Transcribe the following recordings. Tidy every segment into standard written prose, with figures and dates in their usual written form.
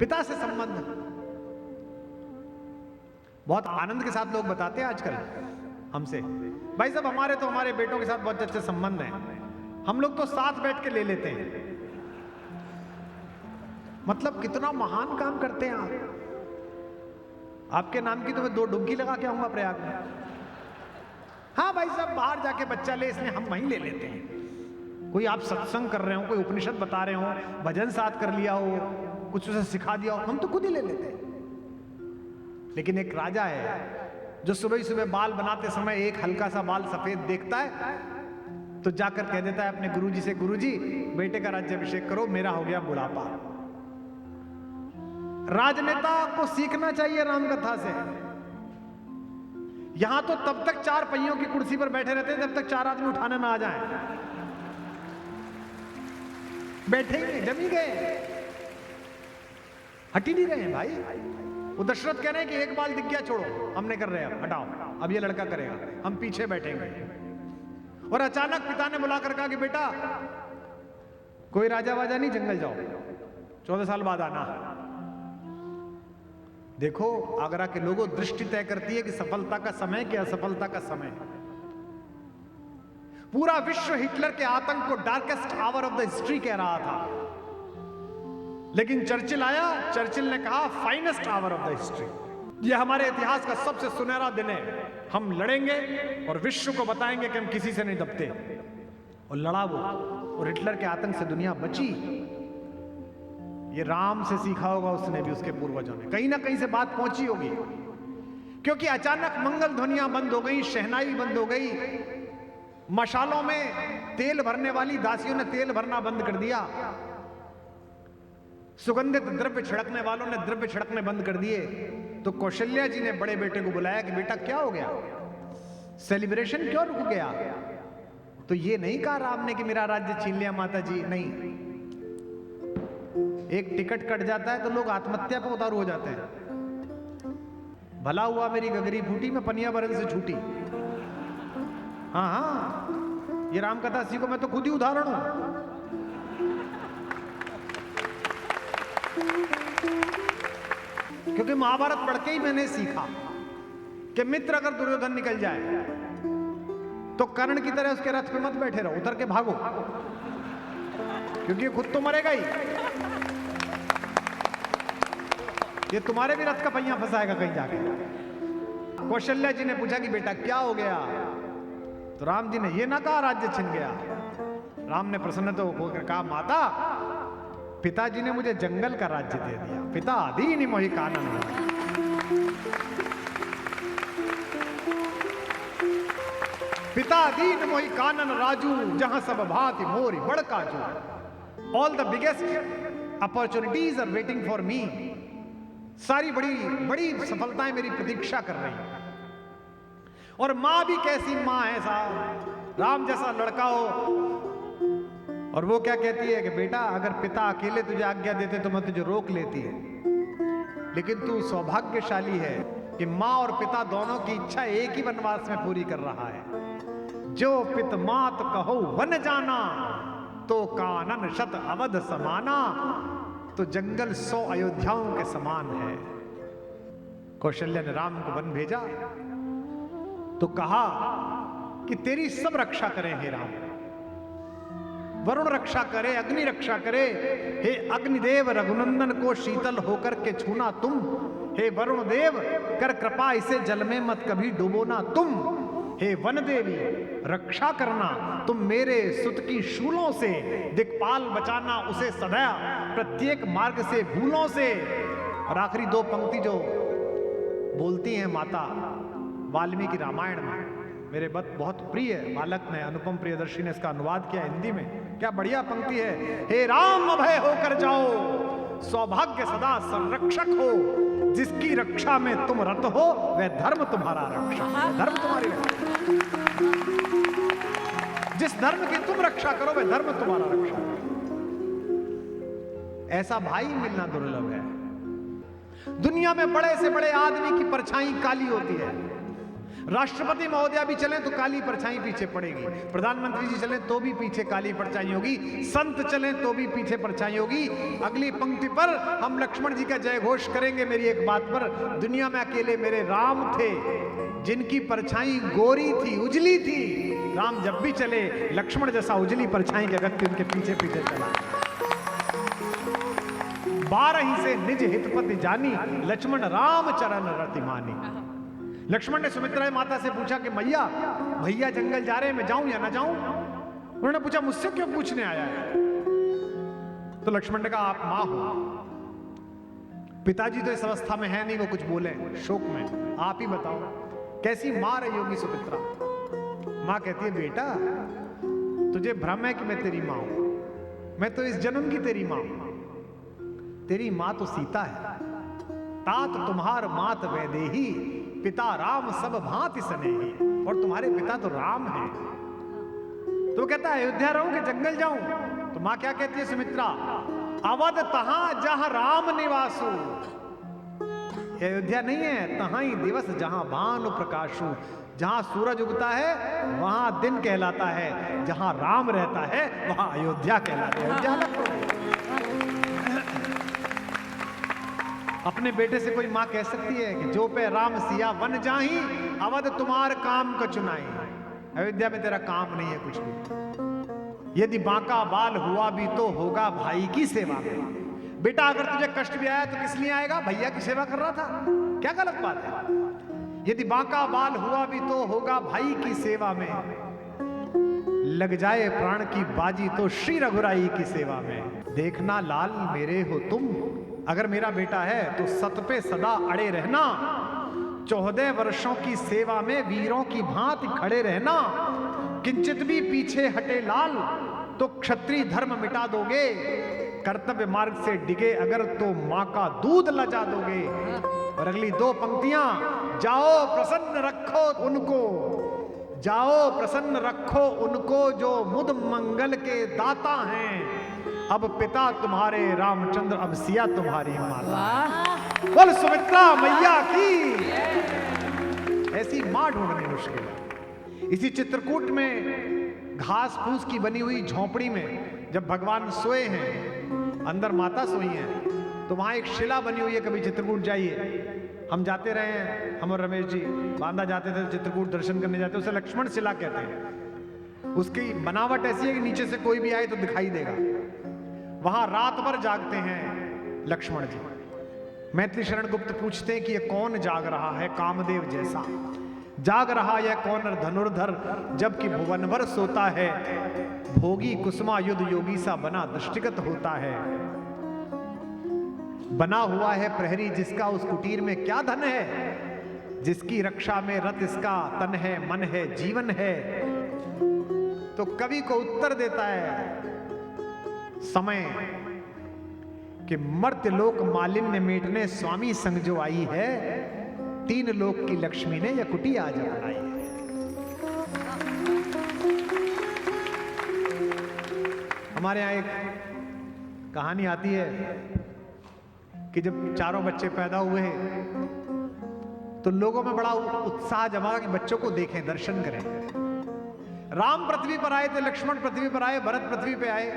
पिता से संबंध। बहुत आनंद के साथ लोग बताते हैं आजकल हमसे, भाई साहब हमारे बेटों के साथ बहुत अच्छे संबंध हैं, हम लोग तो साथ बैठ के ले लेते हैं। मतलब कितना महान काम करते हैं आप। आपके नाम की तो मैं 2 डुबकी लगा के आऊंगा प्रयाग में। हाँ भाई साहब बाहर जाके बच्चा ले, इसलिए हम वहीं ले लेते हैं। कोई आप सत्संग कर रहे हो, कोई उपनिषद बता रहे हो, भजन साथ कर लिया हो, कुछ उसे सिखा दिया हो, हम तो खुद ही ले लेते हैं। लेकिन एक राजा है जो सुबह ही सुबह बाल बनाते समय एक हल्का सा बाल सफेद देखता है तो जाकर कह देता है अपने गुरुजी से, गुरुजी बेटे का राज्याभिषेक करो, मेरा हो गया बुढ़ापा। राजनेता को सीखना चाहिए राम कथा से। यहां तो तब तक 4 पहियों की कुर्सी पर बैठे रहते हैं जब तक 4 आदमी उठाने ना आ जाएं। बैठेंगे जमी गए, हट ही नहीं रहे हैं भाई। वो दशरथ कह रहे हैं कि एक बाल दिख गया, छोड़ो, हमने कर रहे हैं, हटाओ, अब ये लड़का करेगा, हम पीछे बैठेंगे। और अचानक पिता ने बुलाकर कहा कि बेटा कोई राजा वाजा नहीं, जंगल जाओ, 14 साल बाद आना। देखो आगरा के लोगों, दृष्टि तय करती है कि सफलता का समय कि असफलता का समय। पूरा विश्व हिटलर के आतंक को darkest hour of the history कह रहा था, लेकिन चर्चिल आया, चर्चिल ने कहा finest hour of the history. यह हमारे इतिहास का सबसे सुनहरा दिन है, हम लड़ेंगे और विश्व को बताएंगे कि हम किसी से नहीं दबते। और लड़ा वो, और हिटलर के आतंक से दुनिया बची। ये राम से सीखा होगा उसने भी, उसके पूर्वजों ने। कहीं ना कहीं से बात पहुंची होगी, क्योंकि अचानक मंगल ध्वनियां बंद हो गई, शहनाई बंद हो गई, मशालों में तेल भरने वाली दासियों ने तेल भरना बंद कर दिया, सुगंधित द्रव्य छिड़कने वालों ने द्रव्य छिड़कने बंद कर दिए। तो कौशल्या जी ने बड़े बेटे को बुलाया कि बेटा क्या हो गया, सेलिब्रेशन क्यों रुक गया? तो ये नहीं कहा राम ने कि मेरा राज्य छीन लिया माता जी, नहीं। एक टिकट कट जाता है तो लोग आत्महत्या पे उतारू हो जाते हैं। भला हुआ मेरी गगरी फूटी, मैं पनिया बरल से छूटी। हाँ हाँ, ये राम कथा सीखो, मैं तो खुद ही उदाहरण हूं। क्योंकि महाभारत पढ़ के ही मैंने सीखा कि मित्र अगर दुर्योधन निकल जाए तो कर्ण की तरह उसके रथ पे मत बैठे रहो, उतर के भागो, क्योंकि खुद तो मरेगा ही, ये तुम्हारे भी रथ का पहिया फंसाएगा कहीं जाके। कौशल्या जी ने पूछा कि बेटा क्या हो गया? तो राम जी ने ये ना कहा राज्य छिन गया। राम ने प्रसन्न तो होकर कहा माता, पिताजी ने मुझे जंगल का राज्य दे दिया, पिता दीन मोहि कानन। पिता दीन मोहि कानन राजू, जहां सब भांति मोरी बड़ काजू। All the biggest opportunities are waiting for me. सारी बड़ी बड़ी सफलताएं मेरी प्रतीक्षा कर रही हैं। और मां भी कैसी मां है साहब, राम जैसा लड़का हो, और वो क्या कहती है कि बेटा अगर पिता अकेले तुझे आज्ञा देते तो मैं तुझे रोक लेती है, लेकिन तू सौभाग्यशाली है कि माँ और पिता दोनों की इच्छा एक ही वनवास में पूरी कर रहा है। जो पित मात कहो वन जाना, तो कानन शत अवध समाना। तो जंगल 100 अयोध्याओं के समान है। कौशल्या ने राम को वन भेजा तो कहा कि तेरी सब रक्षा करें हे राम। वरुण रक्षा करे, अग्नि रक्षा करे। हे अग्निदेव रघुनंदन को शीतल होकर के छूना तुम। हे वरुण देव कर कृपा इसे जल में मत कभी डुबो ना तुम। हे वन देवी रक्षा करना तुम मेरे सुत की शूलों से। दिक्पाल बचाना उसे सदा प्रत्येक मार्ग से भूलों से। और आखिरी 2 पंक्ति जो बोलती हैं माता वाल्मीकि रामायण में, मेरे बहुत प्रिय बालक ने, अनुपम प्रियदर्शी ने इसका अनुवाद किया हिंदी में। क्या बढ़िया पंक्ति है। हे राम अभय होकर जाओ, सौभाग्य सदा संरक्षक हो। जिसकी रक्षा में तुम रत हो वह धर्म तुम्हारा रक्षक, धर्म तुम्हारी रक्षा। जिस धर्म की तुम रक्षा करो वह धर्म तुम्हारा रक्षक। ऐसा भाई मिलना दुर्लभ है। दुनिया में बड़े से बड़े आदमी की परछाई काली होती है, राष्ट्रपति महोदया भी चलें तो काली परछाई पीछे पड़ेगी, प्रधानमंत्री जी चलें तो भी पीछे काली परछाई होगी, संत चलें तो भी पीछे परछाई होगी। अगली पंक्ति पर हम लक्ष्मण जी का जय घोष करेंगे मेरी एक बात पर, दुनिया में अकेले मेरे राम थे जिनकी परछाई गोरी थी, उजली थी। राम जब भी चले लक्ष्मण जैसा उजली परछाई के व्यक्ति उनके पीछे पीछे चला। 12 से निज हितपति जानी, लक्ष्मण राम चरण रति मानी। लक्ष्मण ने सुमित्रा माता से पूछा कि मैया भैया जंगल जा रहे हैं, मैं जाऊं या ना जाऊं? उन्होंने पूछा मुझसे क्यों पूछने आया है? तो लक्ष्मण ने कहा आप मां हो, पिताजी तो इस अवस्था में है नहीं वो कुछ बोले शोक में, आप ही बताओ कैसी मां रही होगी सुमित्रा? मां कहती है बेटा तुझे भ्रम है कि मैं तेरी मां हूं, मैं तो इस जन्म की तेरी मां हूं। तेरी मां तो सीता है, तात तुम्हार मात वैदेही, पिता राम सब भांति स्नेही। और तुम्हारे पिता तो राम हैं। तो कहता है अयोध्या रहूं कि जंगल जाऊं? तो मां क्या कहती है सुमित्रा, अवध तहां जहां राम निवासु। अयोध्या नहीं है, तहां ही दिवस जहां भानु प्रकाशु। जहां सूरज उगता है वहां दिन कहलाता है, जहां राम रहता है वहां अयोध्या कहलाता है। अयोध्या अपने बेटे से कोई मां कह सकती है कि जो पे राम सिया वन जाही, अवध तुम्हार काम को चुनाई। अयोध्या में तेरा काम नहीं है कुछ भी। यदि बांका बाल हुआ भी तो होगा भाई की सेवा में। बेटा अगर तुझे कष्ट भी आया तो किस लिए आएगा? भैया की सेवा कर रहा था, क्या गलत बात है? यदि बांका बाल हुआ भी तो होगा भाई की सेवा में, लग जाए प्राण की बाजी तो श्री रघुराई की सेवा में। देखना लाल मेरे हो तुम, अगर मेरा बेटा है तो सत पे सदा अड़े रहना। 14 वर्षों की सेवा में वीरों की भांति खड़े रहना। किंचित भी पीछे हटे लाल तो क्षत्रिय धर्म मिटा दोगे। कर्तव्य मार्ग से डिगे अगर तो मां का दूध लजा दोगे। और अगली 2 पंक्तियां, जाओ प्रसन्न रखो उनको, जाओ प्रसन्न रखो उनको जो मुद मंगल के दाता हैं। अब पिता तुम्हारे रामचंद्र, अब सिया तुम्हारी माता। बोल सुमित्रा मैया की। ऐसी मां ढूंढनी मुश्किल है। इसी चित्रकूट में घास फूस की बनी हुई झोपड़ी में जब भगवान सोए हैं, अंदर माता सोई हैं, तो वहां एक शिला बनी हुई है। कभी चित्रकूट जाइए, हम जाते रहे हैं, हम और रमेश जी बांदा जाते थे चित्रकूट दर्शन करने जाते, उसे लक्ष्मण शिला कहते हैं। उसकी बनावट ऐसी है कि नीचे से कोई भी आए तो दिखाई देगा। वहां रात भर जागते हैं लक्ष्मण जी। मैथिली शरण गुप्त पूछते हैं कि ये कौन जाग रहा है कामदेव जैसा? जाग रहा यह कौन धनुर्धर, जबकि भुवन भर सोता है। भोगी कुसुमा युद्ध योगी सा बना दृष्टिगत होता है। बना हुआ है प्रहरी जिसका उस कुटीर में क्या धन है। जिसकी रक्षा में रत इसका तन है, मन है, जीवन है। तो कवि को उत्तर देता है समय कि मर्त्य लोक मालिन्य मेटने स्वामी संग जो आई है। 3 लोक की लक्ष्मी ने यह कुटी आज बनाई है। हमारे यहां एक कहानी आती है कि जब चारों बच्चे पैदा हुए तो लोगों में बड़ा उत्साह जमा कि बच्चों को देखें, दर्शन करें। राम पृथ्वी पर आए थे, लक्ष्मण पृथ्वी पर आए, भरत पृथ्वी पे आए।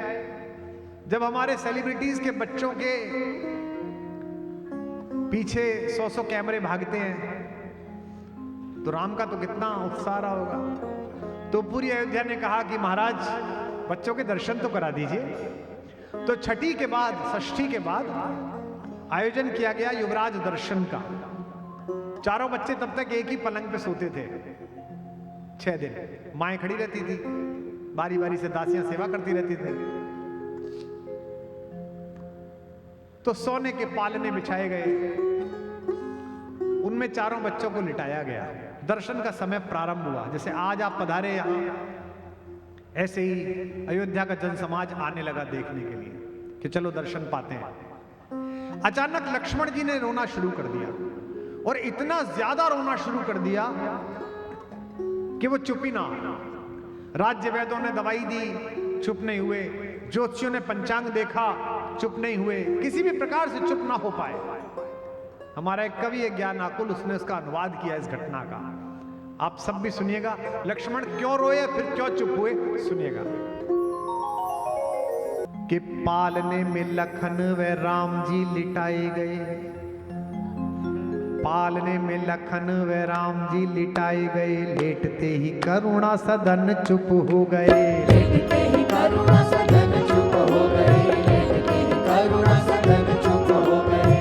जब हमारे सेलिब्रिटीज के बच्चों के पीछे 100 कैमरे भागते हैं तो राम का तो कितना उत्साह रहा होगा। तो पूरी अयोध्या ने कहा कि महाराज बच्चों के दर्शन तो करा दीजिए। तो छठी के बाद, षष्ठी के बाद आयोजन किया गया युवराज दर्शन का। चारों बच्चे तब तक एक ही पलंग पे सोते थे 6 दिन। माएं खड़ी रहती थी, बारी बारी से दासियां सेवा करती रहती थी। तो सोने के पालने बिछाए गए, उनमें चारों बच्चों को लिटाया गया। दर्शन का समय प्रारंभ हुआ। जैसे आज आप पधारे यहां, ऐसे ही अयोध्या का जन समाज आने लगा देखने के लिए कि चलो दर्शन पाते हैं। अचानक लक्ष्मण जी ने रोना शुरू कर दिया और इतना ज्यादा रोना शुरू कर दिया कि वो चुप ही ना। राज्य वैद्यों ने दवाई दी, चुप नहीं हुए। ज्योतिषियों ने पंचांग देखा, चुप नहीं हुए। किसी भी प्रकार से चुप ना हो पाए। हमारा एक कवि है ज्ञान आकुल, उसने उसका अनुवाद किया इस घटना का। आप सब भी सुनिएगा, लक्ष्मण क्यों रोए फिर क्यों चुप हुए, सुनिएगा। कि पालने में लखन व राम जी लिटाए गए, पालने में लखन व राम जी लिटाए गए, लेटते ही करुणा सदन चुप हो गए, लेटते ही करुणा सदन चुप हो गए, लेटते ही करुणा सदन चुप हो गए।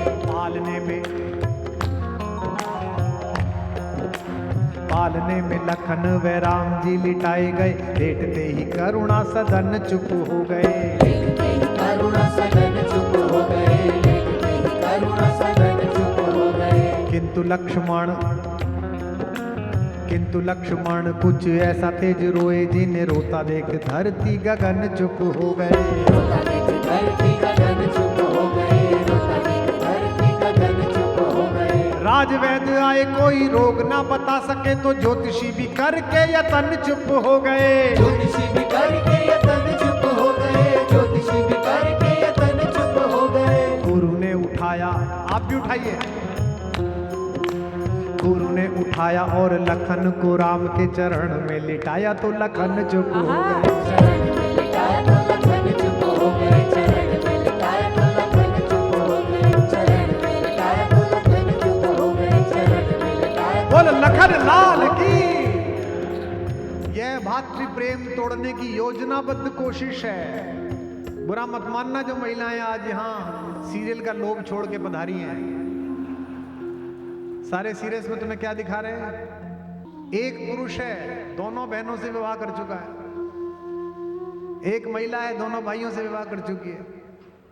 पालने में लखन व राम जी लिटाए गए, लेटते ही करुणा सदन चुप हो गए, लेटते ही करुणा सदन चुप हो गए, लेटते ही करुणा सदन चुप हो गए। किंतु लक्ष्मण कुछ ऐसा तेज रोए, जिन्हें रोता देख धरती गगन चुप हो गए, रोता देख धरती गगन चुप हो गए, रोता देख धरती गगन चुप हो गए। राजवैद्य आए कोई रोग ना बता सके, तो ज्योतिषी भी करके यतन चुप हो गए, ज्योतिषी भी करके यतन चुप हो गए, ज्योतिषी भी करके यतन चुप हो गए। गुरु ने उठाया, आप भी उठाइए, गुरु ने उठाया और लखन को राम के चरण में लिटाया, तो लखन चुप हो गए, चरण में लिटाया तो लखन चुप हो गए, चरण में लिटाया तो लखन चुप हो गए, चरण में लिटाया तो लखन चुप हो गए, चरण में लिटाया। बोल लखन लाल की। यह भातृ प्रेम तोड़ने की योजनाबद्ध कोशिश है। बुरा मत मानना जो महिलाएं आज यहाँ सीरियल का लोभ छोड़ के पधारी हैं। सारे सीरियस में तुम्हें क्या दिखा रहे हैं? एक पुरुष है, दोनों बहनों से विवाह कर चुका है, एक महिला है, दोनों भाइयों से विवाह कर चुकी है,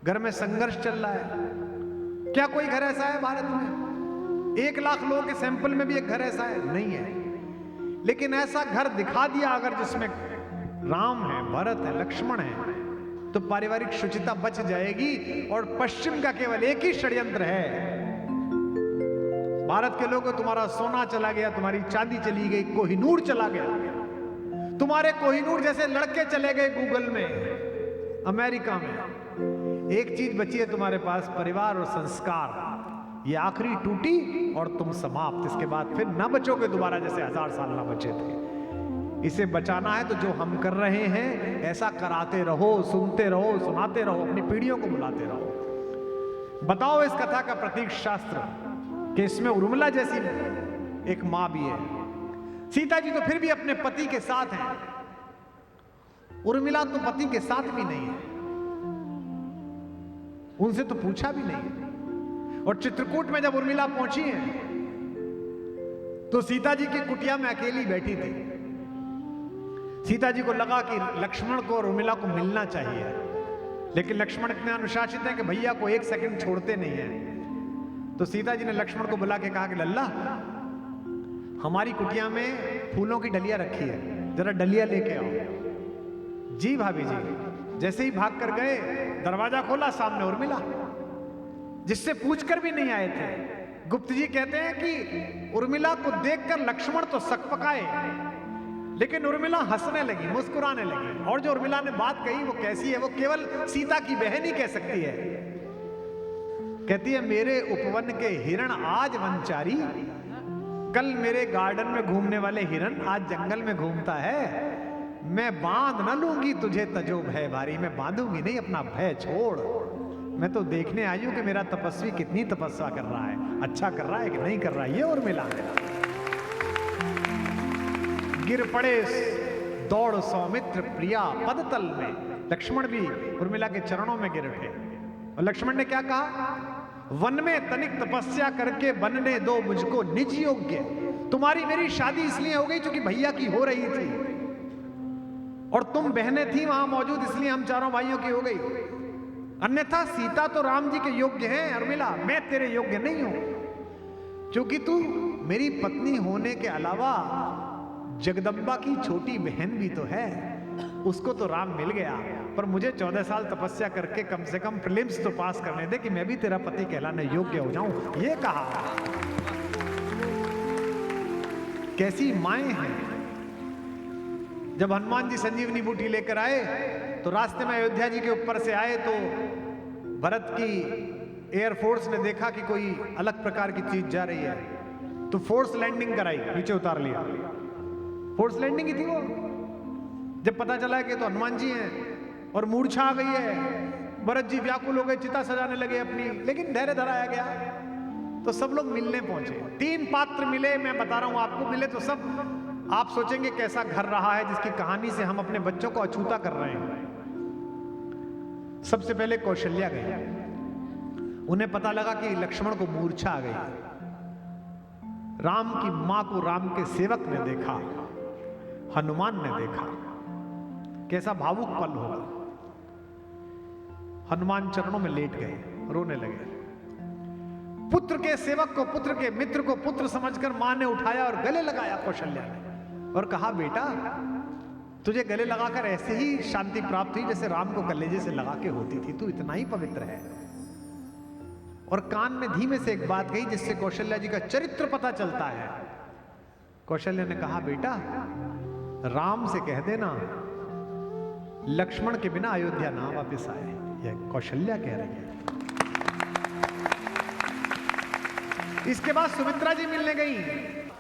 घर में संघर्ष चल रहा है। क्या कोई घर ऐसा है भारत में? 1 लाख लोगों के सैंपल में भी एक घर ऐसा है? नहीं है। लेकिन ऐसा घर दिखा दिया अगर जिसमें राम है, भरत है, लक्ष्मण है, तो पारिवारिक शुचिता बच जाएगी। और पश्चिम का केवल एक ही षड्यंत्र है, भारत के लोगों, तुम्हारा सोना चला गया, तुम्हारी चांदी चली गई, कोहिनूर चला गया, तुम्हारे कोहिनूर जैसे लड़के चले गए गूगल में, अमेरिका में। एक चीज बची है तुम्हारे पास, परिवार और संस्कार। ये आखिरी टूटी और तुम समाप्त। इसके बाद फिर ना बचोगे दोबारा, जैसे 1000 साल ना बचे थे। इसे बचाना है तो जो हम कर रहे हैं ऐसा कराते रहो, सुनते रहो, सुनाते रहो, अपनी पीढ़ियों को बुलाते रहो। बताओ इस कथा का प्रतीक शास्त्र कि इसमें उर्मिला जैसी एक मां भी है। सीता जी तो फिर भी अपने पति के साथ हैं, उर्मिला तो पति के साथ भी नहीं है, उनसे तो पूछा भी नहीं है। और चित्रकूट में जब उर्मिला पहुंची है तो सीता जी की कुटिया में अकेली बैठी थी। सीता जी को लगा कि लक्ष्मण को और उर्मिला को मिलना चाहिए, लेकिन लक्ष्मण इतने अनुशासित हैं कि भैया को 1 सेकंड छोड़ते नहीं है। तो सीता जी ने लक्ष्मण को बुला के कहा कि लल्ला, हमारी कुटिया में फूलों की डलिया रखी है, जरा डलिया लेके आओ। जी भाभी जी। जैसे ही भाग कर गए, दरवाजा खोला, सामने उर्मिला, जिससे पूछकर भी नहीं आए थे। गुप्त जी कहते हैं कि उर्मिला को देखकर लक्ष्मण तो सकपकाए, लेकिन उर्मिला हंसने लगी, मुस्कुराने लगी। और जो उर्मिला ने बात कही वो कैसी है? वो केवल सीता की बहन ही कह सकती है। कहती है, मेरे उपवन के हिरण आज वनचारी, कल मेरे गार्डन में घूमने वाले हिरण आज जंगल में घूमता है। मैं बांध न लूंगी तुझे तजो भय भारी, मैं बांधूंगी नहीं अपना भय छोड़। मैं तो देखने आई हूं कि मेरा तपस्वी कितनी तपस्या कर रहा है, अच्छा कर रहा है कि नहीं कर रहा है। ये उर्मिला है। गिर पड़े दौड़ सौमित्र प्रिया पदतल में। लक्ष्मण भी उर्मिला के चरणों में गिर उठे। और लक्ष्मण ने क्या कहा? वन में तनिक तपस्या करके बनने दो मुझको निज योग्य। तुम्हारी मेरी शादी इसलिए हो गई क्योंकि भैया की हो रही थी, और तुम बहनें थी वहां मौजूद, इसलिए हम चारों भाइयों की हो गई। अन्यथा सीता तो राम जी के योग्य हैं। उर्मिला, मैं तेरे योग्य नहीं हूं, क्योंकि तू मेरी पत्नी होने के अलावा जगदम्बा की छोटी बहन भी तो है। उसको तो राम मिल गया, पर मुझे 14 साल तपस्या करके कम से कम प्रीलिम्स तो पास करने दे कि मैं भी तेरा पति कहलाने योग्य हो जाऊं। ये कहा। कैसी माएं हैं। जब हनुमान जी संजीवनी बूटी लेकर आए तो रास्ते में अयोध्या जी के ऊपर से आए तो भरत की एयरफोर्स ने देखा कि कोई अलग प्रकार की चीज जा रही है। तो फोर्स लैंडिंग कराई, नीचे उतार लिया। फोर्स लैंडिंग ही थी वो। जब पता चला कि तो हनुमान जी हैं और मूर्छा आ गई है, भरत जी व्याकुल हो गए, चिता सजाने लगे अपनी, लेकिन धैर्य धराया गया। तो सब लोग मिलने पहुंचे, 3 पात्र मिले, मैं बता रहा हूं आपको, मिले तो सब आप सोचेंगे कैसा घर रहा है जिसकी कहानी से हम अपने बच्चों को अछूता कर रहे हैं। सबसे पहले कौशल्या गई, उन्हें पता लगा कि लक्ष्मण को मूर्छा आ गई। राम की मां को राम के सेवक ने देखा, हनुमान ने देखा, कैसा भावुक पल होगा। हनुमान चरणों में लेट गए, रोने लगे। पुत्र के सेवक को, पुत्र के मित्र को पुत्र समझकर मां ने उठाया और गले लगाया कौशल्या ने, और कहा बेटा तुझे गले लगाकर ऐसे ही शांति प्राप्त हुई जैसे राम को कलेजे से लगा के होती थी, तू इतना ही पवित्र है। और कान में धीमे से एक बात कही जिससे कौशल्या जी का चरित्र पता चलता है। कौशल्या ने कहा बेटा राम से कह देना लक्ष्मण के बिना अयोध्या ना वापस आए। यह कौशल्या कह रही है। इसके बाद सुमित्रा जी मिलने गई।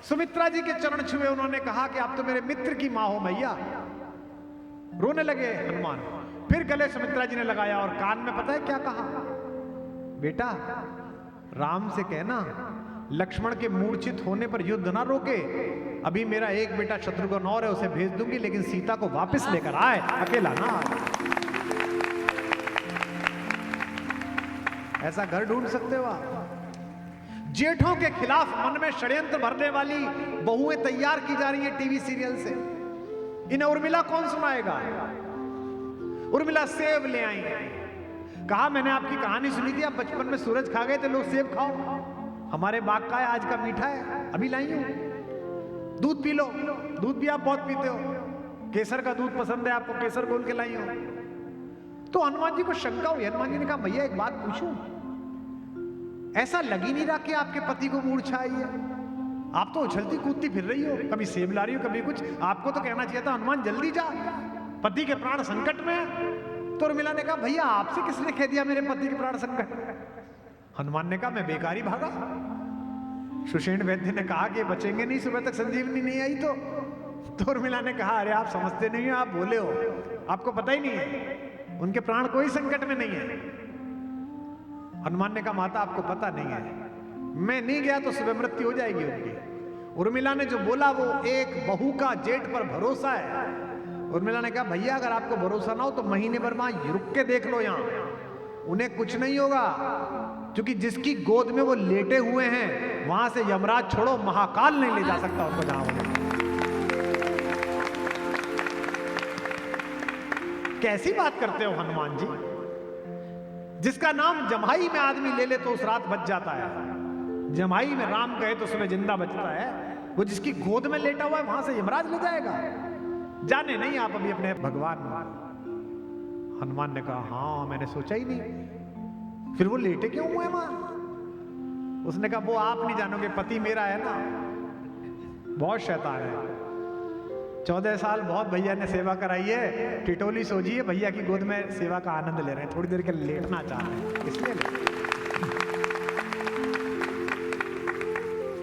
सुमित्रा जी के चरण छुए, उन्होंने कहा कि आप तो मेरे मित्र की मां हो मैया। रोने लगे हनुमान। फिर गले सुमित्रा जी ने लगाया और कान में पता है क्या कहा, बेटा राम से कहना लक्ष्मण के मूर्छित होने पर युद्ध ना रोके। अभी मेरा एक बेटा शत्रुघ्न और है, उसे भेज दूंगी, लेकिन सीता को वापस लेकर आए, अकेला ना आए। ऐसा घर ढूंढ सकते हो आप? जेठों के खिलाफ मन में षड्यंत्र भरने वाली बहुएं तैयार की जा रही है टीवी सीरियल से। इन्हें उर्मिला कौन सुनाएगा? उर्मिला सेब ले आई, कहा मैंने आपकी कहानी सुनी थी, आप बचपन में सूरज खा गए थे, लो सेब खाओ, हमारे बाग का है, आज का मीठा है, अभी लाई हूं, दूध पी लो। दूध भी आप बहुत पीते हो, केसर का दूध पसंद है आपको, केसर बोल के लाई हूं। तो हनुमान जी को शंका हुई। हनुमान जी ने कहा भैया एक बात पूछूं, ऐसा लग ही नहीं रहा कि आपके पति को मूर्छा आई है, आप तो उछलती कूदती फिर रही हो, कभी सेब ला रही हो, कभी कुछ। आपको तो कहना चाहिए था हनुमान जल्दी जा, पति के प्राण संकट में है। तो उर्मिला ने कहा भैया आपसे किसने कह दिया मेरे पति के प्राण संकट? हनुमान ने कहा मैं बेकारी भागा। सुषेण वैद्य ने कहा कि बचेंगे नहीं, सुबह तक संजीवनी नहीं आई। तो उर्मिला ने कहा अरे आप समझते नहीं हो, आप बोले हो, आपको पता ही नहीं है, उनके प्राण कोई संकट में नहीं है। हनुमान ने कहा माता आपको पता नहीं है, मैं नहीं गया तो सुबह मृत्यु हो जाएगी उनकी। उर्मिला ने जो बोला वो एक बहू का जेठ पर भरोसा है। उर्मिला ने कहा भैया अगर आपको भरोसा ना हो तो महीने भर वहां रुक के देख लो, यहां उन्हें कुछ नहीं होगा, क्योंकि जिसकी गोद में वो लेटे हुए हैं वहां से यमराज छोड़ो महाकाल नहीं ले जा सकता उनको जहां वो। कैसी बात करते हो हनुमान जी? जिसका नाम जम्हाई में आदमी ले ले तो उस रात बच जाता है, जम्हाई में राम कहे तो सुबह जिंदा बचता है, वो जिसकी गोद में लेटा हुआ है वहां से यमराज ले जाएगा? जाने नहीं आप अभी अपने भगवान। हनुमान ने कहा हाँ मैंने सोचा ही नहीं, फिर वो लेटे क्यों हुए वहां? उसने कहा वो आप नहीं जानोगे, पति मेरा है ना बहुत शैतान है, 14 साल बहुत भैया ने सेवा कराई है, टिटोली सोझी है, भैया की गोद में सेवा का आनंद ले रहे हैं, थोड़ी देर के लेटना चाह रहे हैं, इसलिए